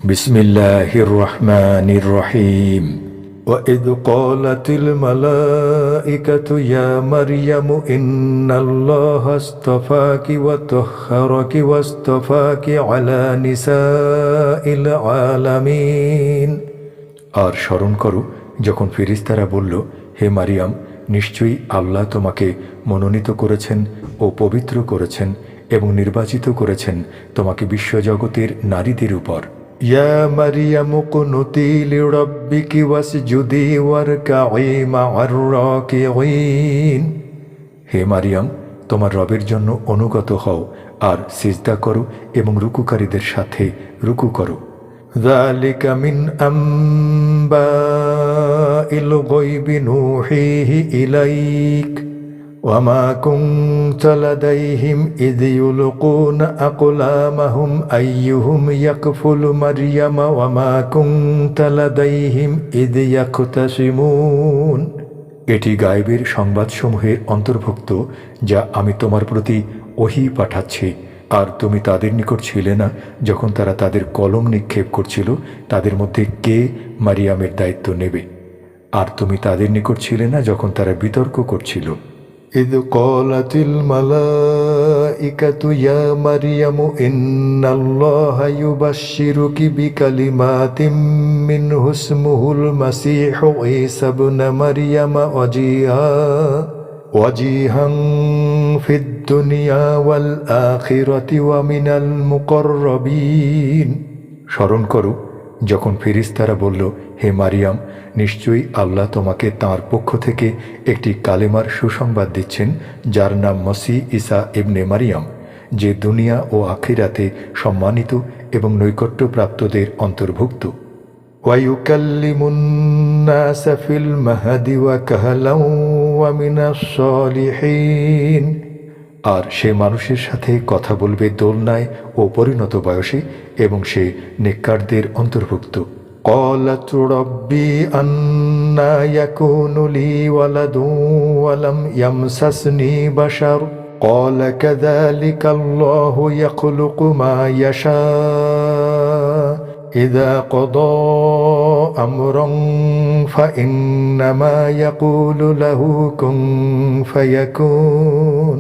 বিসমিল্লাহির রহমানির রহিম। وإذ قالت الملائكة يا مريم إن الله اصطفاك وطهرك واصطفاك على نساء العالمين। আর স্মরণ করো যখন ফেরেশতারা বলল, হে মারিয়াম, নিশ্চয়ই আল্লাহ তোমাকে মনোনীত করেছেন ও পবিত্র করেছেন এবং নির্বাচিত করেছেন তোমাকে বিশ্বজগতের নারীদের উপর। ইয়া মারিয়াম কুনুতি লিরাব্বিকি ওয়াসজুদি ওয়ারকাই মা'আর রাকিঈন। হে মারিয়াম, তোমার রবের জন্য অনুগত হও আর সিজদা করো এবং রুকুকারীদের সাথে রুকু করো। যালিকা মিন আম্বাইল গায়বি নূহিহি ইলাইক ওয়া মা কুনতা লাদাইহিম ইয ইউলকুনা আকলামাহুম আইয়ুহুম ইয়াকফুলু মারইয়ামা ওয়া মা কুনতা লাদাইহিম ইয ইয়াখতাসিমুন। এটি গায়েবের সংবাদসমূহের অন্তর্ভুক্ত যা আমি তোমার প্রতি ওহী পাঠাচ্ছি, আর তুমি তাদের নিকট ছিলে না যখন তারা তাদের কলম নিক্ষেপ করছিল তাদের মধ্যে কে মারিয়ামের দায়িত্ব নেবে, আর তুমি তাদের নিকট ছিলে না যখন তারা বিতর্ক করছিল। إذ قالت الملائكة يا مريم إن الله يبشرك بكلمات منه اسمه المسيح عيسى ابن مريم وجيها في الدنيا والآخرة ومن المقربين। স্মরণ করো যখন ফেরেশতারা বলল, হে মারিয়াম, নিশ্চয়ই আল্লাহ তোমাকে তাঁর পক্ষ থেকে একটি কালেমার সুসংবাদ দিচ্ছেন যার নাম মসিহ ঈসা ইবনে মারিয়াম, যে দুনিয়া ও আখিরাতে সম্মানিত এবং নৈকট্যপ্রাপ্তদের অন্তর্ভুক্ত। ওয়ায়ুকাল্লিমুন নাসা ফিল মাহদি ওয়া কাহলান ওয়া মিনাস সালিহিন। আর সে মানুষের সাথে কথা বলবে দোলনায় ও পরিণত বয়সে, এবং সে নেককারদের অন্তর্ভুক্ত। قالت ربي أنى يكون لي ولد ولم يمسسني بشر قال كذلك الله يخلق ما يشاء إذا قضى أمرا فإنما يقول له كن فيكون।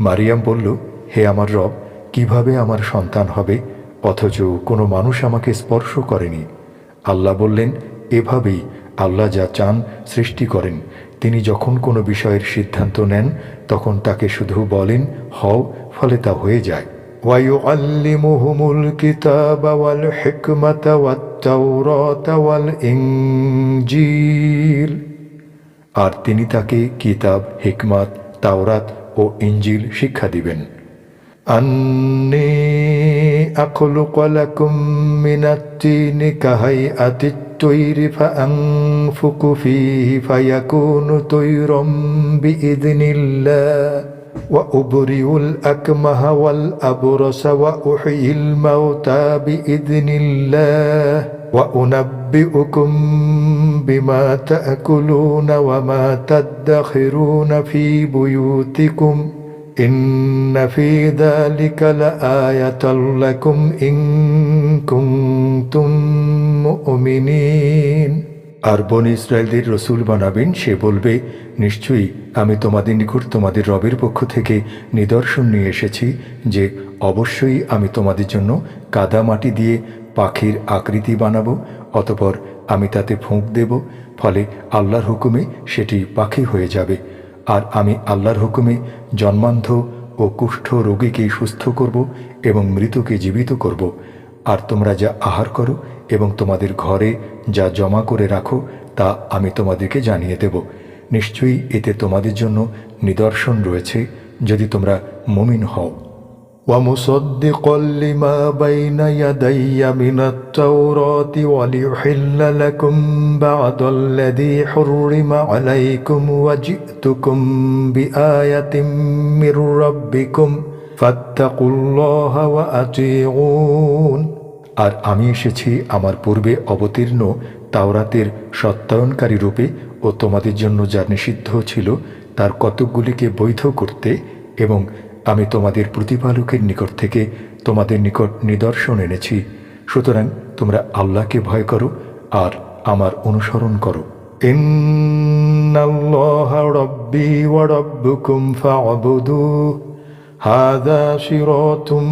মারিয়াম বলল, হে আমার রব, কিভাবে আমার সন্তান হবে অথচ কোনো মানুষ আমাকে স্পর্শ করেনি? আল্লাহ বললেন, এভাবেই আল্লাহ যা চান সৃষ্টি করেন। তিনি যখন কোনো বিষয়ের সিদ্ধান্ত নেন তখন তাকে শুধু বলেন হও, ফলে তা হয়ে যায়। ওয়ায়ুআল্লিমুহুমুল কিতাবা ওয়াল হিকমাতা ওয়াত তাওরাতা ওয়াল ইনজিল। আর তিনি তাকে কিতাব, হিকমাত, তাওরাত ও ইনজিল শিক্ষা দিবেন। আন্নী আখলুকু লাকুম মিনাত তিনি কাহাইআতিত তৈরি ফাআনফুকু ফীহি ফায়াকুনু তৈরাম বিইযনিল্লাহ ওয়া উবরিউল আকমাহা ওয়াল আবরাসা ওয়া উহয়িল মাউতা বিইযনিল্লাহ ওয়া উনাব্বিউকুম বিমা তা'কুলুনা ওয়া মা তাদখিরুনা ফী বুয়ুতিকুম ইন্না ফী যালিকা লাআয়াতাল লাকুম ইন কুনতুম মুমিনিন। আর বনী ইসরায়েলদের রসূল বানাবেন, সে বলবে, নিশ্চয়ই আমি তোমাদের নিকট তোমাদের রবের পক্ষ থেকে নিদর্শন নিয়ে এসেছি যে অবশ্যই আমি তোমাদের জন্য কাদা মাটি দিয়ে পাখির আকৃতি বানাবো, অতঃপর আমি তাতে ফুঁক দেব, ফলে আল্লাহর হুকুমে সেটি পাখি হয়ে যাবে। আর আমি আল্লাহর হুকুমে জন্মান্ধ ও কুষ্ঠ রোগীকে সুস্থ করব এবং মৃতকে জীবিত করব। আর তোমরা যা আহার করো এবং তোমাদের ঘরে যা জমা করে রাখো তা আমি তোমাদেরকে জানিয়ে দেব। নিশ্চয়ই এতে তোমাদের জন্য নিদর্শন রয়েছে যদি তোমরা মুমিন হও। ومصدقا لما بين يدي من التوراة وليحل لكم بعض الذي حرم عليكم وجئتكم بآية من ربكم فاتقوا الله وأطيعون। আর আমি এসেছি আমার পূর্বে অবতীর্ণ তাওরাতের সত্যায়নকারী রূপে ও তোমাদের জন্য যা নিষিদ্ধ ছিল তার কতকগুলিকে বৈধ করতে, এবং আমি তোমাদের প্রতিপালকের নিকট থেকে তোমাদের নিকট নিদর্শন এনেছি, সুতরাং তোমরা আল্লাহকে ভয় করো আর আমার অনুসরণ করো। ইন্নাল্লাহা রাব্বি ওয়া রাব্বুকুম ফা'বুদুহু হাযা সিরাতুম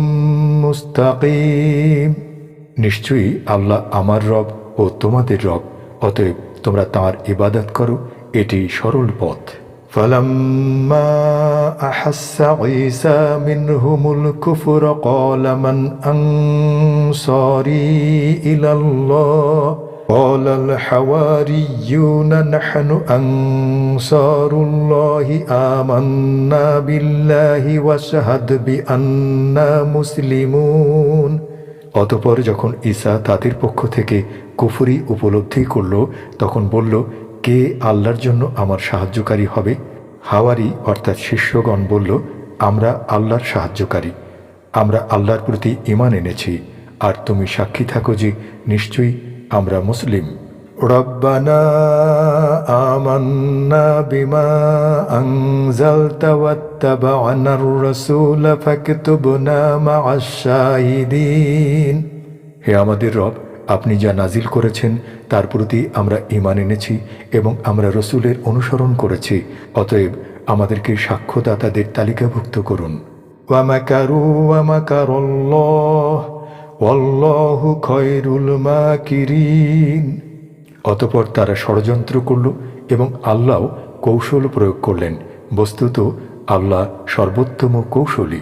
মুস্তাকিম। নিশ্চয়ই আল্লাহ আমার রব ও তোমাদের রব, অতএব তোমরা তাঁর ইবাদত করো, এটি সরল পথ। فلما أحس عيسى منهم الكفر قال من أنصاري إلى الله قال الحواريون نحن أنصار الله آمنا بالله واشهد بأننا مسلمون। অতঃপর যখন ঈসা তাদের পক্ষ থেকে কুফরি উপলব্ধি করল, তখন বলল, কে আল্লাহর জন্য আমার সাহায্যকারী হবে? হাওয়ারি অর্থাৎ শিষ্যগণ বলল, আমরা আল্লাহর সাহায্যকারী, আমরা আল্লাহর প্রতি ঈমান এনেছি, আর তুমি সাক্ষী থাকো যে নিশ্চয়ই আমরা মুসলিম। রব্বানা আমান্না বিমা আনজালতা ওয়াত্তাবা'নার রাসূলা ফাকতুবনা মা'আশ শাহিদিন। হে আমাদের রব, আপনি যা নাজিল করেছেন তার প্রতি আমরা ঈমান এনেছি এবং আমরা রসূলের অনুসরণ করেছি, অতএব আমাদেরকে সাক্ষ্যদাতাদের তালিকাভুক্ত করুন। ওয়া মাকারু ওয়া মাকারাল্লাহ ওয়াল্লাহু খায়রুল মাকিরিন। অতঃপর তারা ষড়যন্ত্র করল এবং আল্লাহ কৌশল প্রয়োগ করলেন, বস্তুত আল্লাহ সর্বোত্তম কৌশলী।